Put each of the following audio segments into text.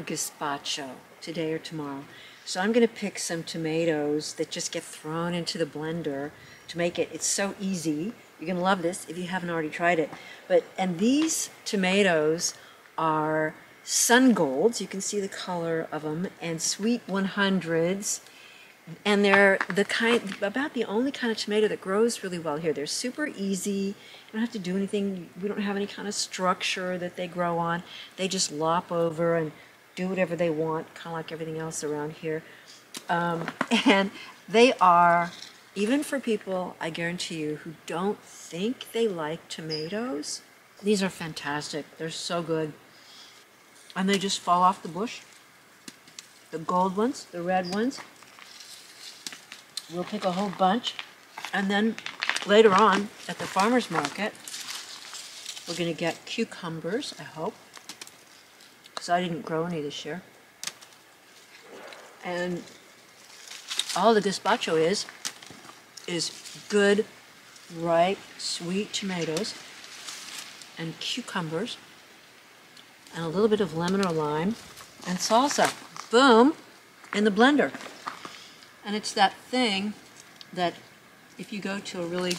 gazpacho today or tomorrow. So I'm going to pick some tomatoes that just get thrown into the blender to make it. It's so easy. You're going to love this if you haven't already tried it. And these tomatoes are Sun Golds. You can see the color of them, and Sweet 100s. And they're about the only kind of tomato that grows really well here. They're super easy. You don't have to do anything. We don't have any kind of structure that they grow on. They just lop over and do whatever they want, kind of like everything else around here. And they are, even for people, I guarantee you, who don't think they like tomatoes, these are fantastic. They're so good. And they just fall off the bush. The gold ones, the red ones. We'll pick a whole bunch, and then later on at the farmer's market, we're going to get cucumbers, I hope, because I didn't grow any this year. And all the gazpacho is good, ripe, sweet tomatoes and cucumbers and a little bit of lemon or lime and salsa. Boom, in the blender. And it's that thing that if you go to a really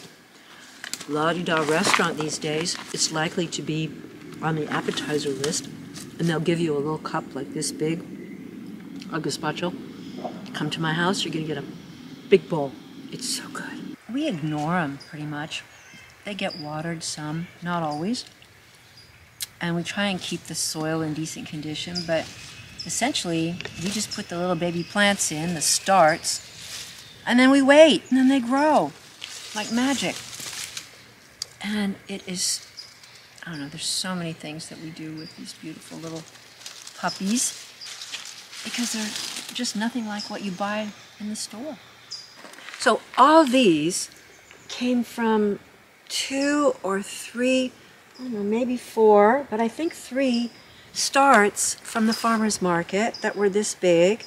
la-di-da restaurant these days, it's likely to be on the appetizer list, and they'll give you a little cup like this big of gazpacho. Come to my house, you're going to get a big bowl. It's so good. We ignore them pretty much. They get watered some, not always. And we try and keep the soil in decent condition, but essentially, we just put the little baby plants in, the starts, and then we wait, and then they grow like magic. And it is, I don't know, there's so many things that we do with these beautiful little puppies because they're just nothing like what you buy in the store. So all these came from 2 or 3, I don't know, maybe 4, but I think 3 starts from the farmer's market that were this big,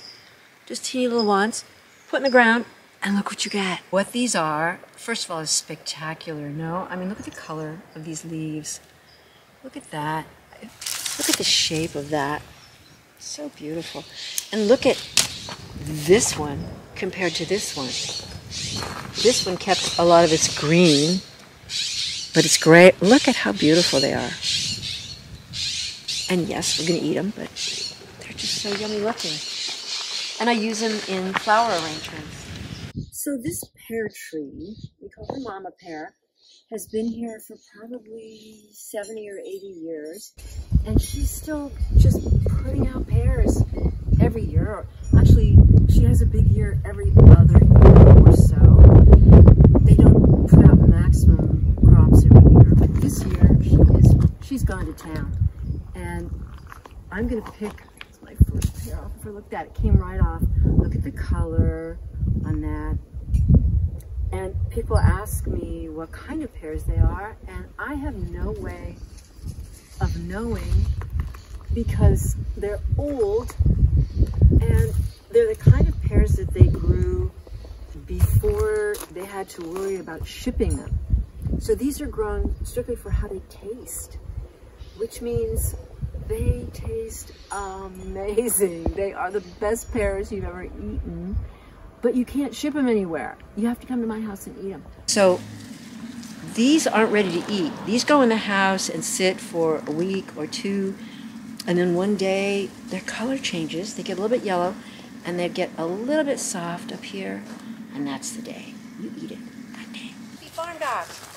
just teeny little ones, put in the ground, and look what you get. What these are, first of all, is spectacular, no? I mean, look at the color of these leaves. Look at that. Look at the shape of that. So beautiful. And look at this one compared to this one. This one kept a lot of its green, but it's gray. Look at how beautiful they are. And yes, we're going to eat them, but they're just so yummy looking. And I use them in flower arrangements. So this pear tree, we call her Mama Pear, has been here for probably 70 or 80 years. And she's still just putting out pears every year. Actually, she has a big year every other year or so. They don't put out maximum crops every year, but this year she's gone to town. And I'm going to pick, it's my first pear I've ever looked at. It came right off. Look at the color on that. And people ask me what kind of pears they are, and I have no way of knowing because they're old and they're the kind of pears that they grew before they had to worry about shipping them. So these are grown strictly for how they taste, which means they taste amazing. They are the best pears you've ever eaten, but you can't ship them anywhere. You have to come to my house and eat them. So these aren't ready to eat. These go in the house and sit for a week or 2, and then one day their color changes. They get a little bit yellow, and they get a little bit soft up here, and that's the day you eat it. That day. Be farm dogs.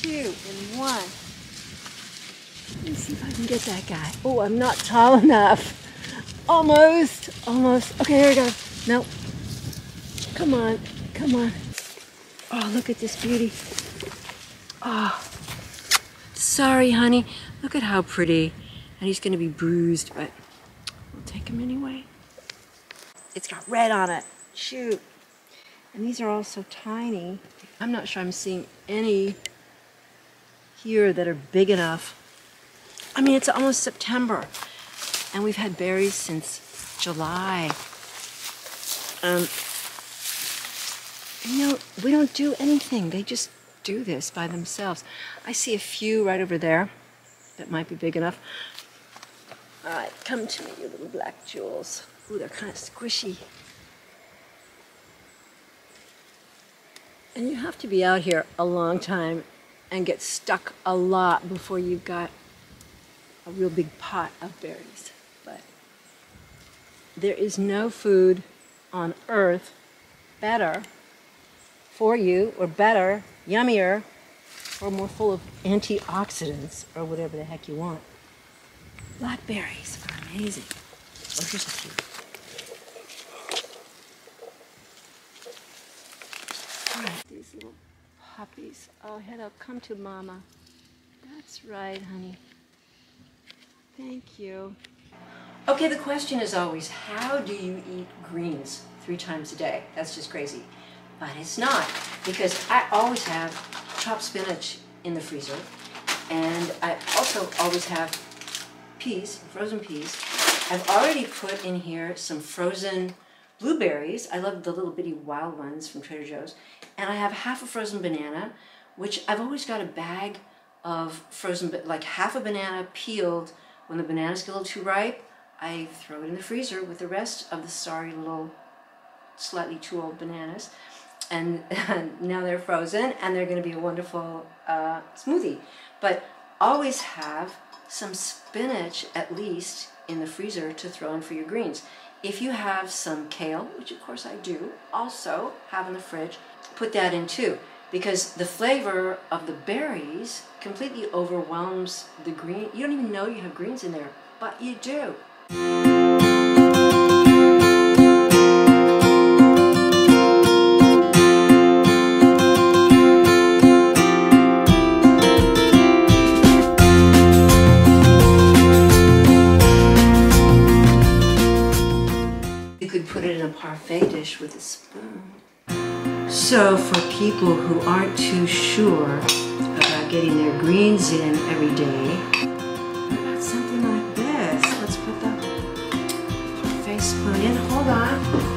Two and 1. Let me see if I can get that guy. Oh, I'm not tall enough. Almost. Okay, here we go. Nope. Come on. Oh, look at this beauty. Oh, sorry, honey. Look at how pretty. And he's going to be bruised, but we'll take him anyway. It's got red on it. Shoot. And these are all so tiny. I'm not sure I'm seeing any here that are big enough. I mean, it's almost September, and we've had berries since July. We don't do anything. They just do this by themselves. I see a few right over there that might be big enough. All right, come to me, you little black jewels. Ooh, they're kind of squishy. And you have to be out here a long time and get stuck a lot before you've got a real big pot of berries. But there is no food on earth better for you, or better, yummier, or more full of antioxidants, or whatever the heck you want. Blackberries are amazing. Oh, here's a few. All right, these little puppies. Oh, hello, come to mama. That's right, honey. Thank you. Okay, the question is always, how do you eat greens 3 times a day? That's just crazy. But it's not, because I always have chopped spinach in the freezer, and I also always have peas, frozen peas. I've already put in here some frozen blueberries. I love the little bitty wild ones from Trader Joe's. And I have half a frozen banana, which I've always got a bag of frozen, like half a banana peeled. When the bananas get a little too ripe, I throw it in the freezer with the rest of the sorry little, slightly too old bananas. And now they're frozen, and they're going to be a wonderful smoothie. But always have some spinach, at least, in the freezer to throw in for your greens. If you have some kale, which of course I do, also have in the fridge, put that in too, because the flavor of the berries completely overwhelms the green. You don't even know you have greens in there, but you do. Put it in a parfait dish with a spoon. So for people who aren't too sure about getting their greens in every day, what about something like this? Let's put the parfait spoon in. Hold on.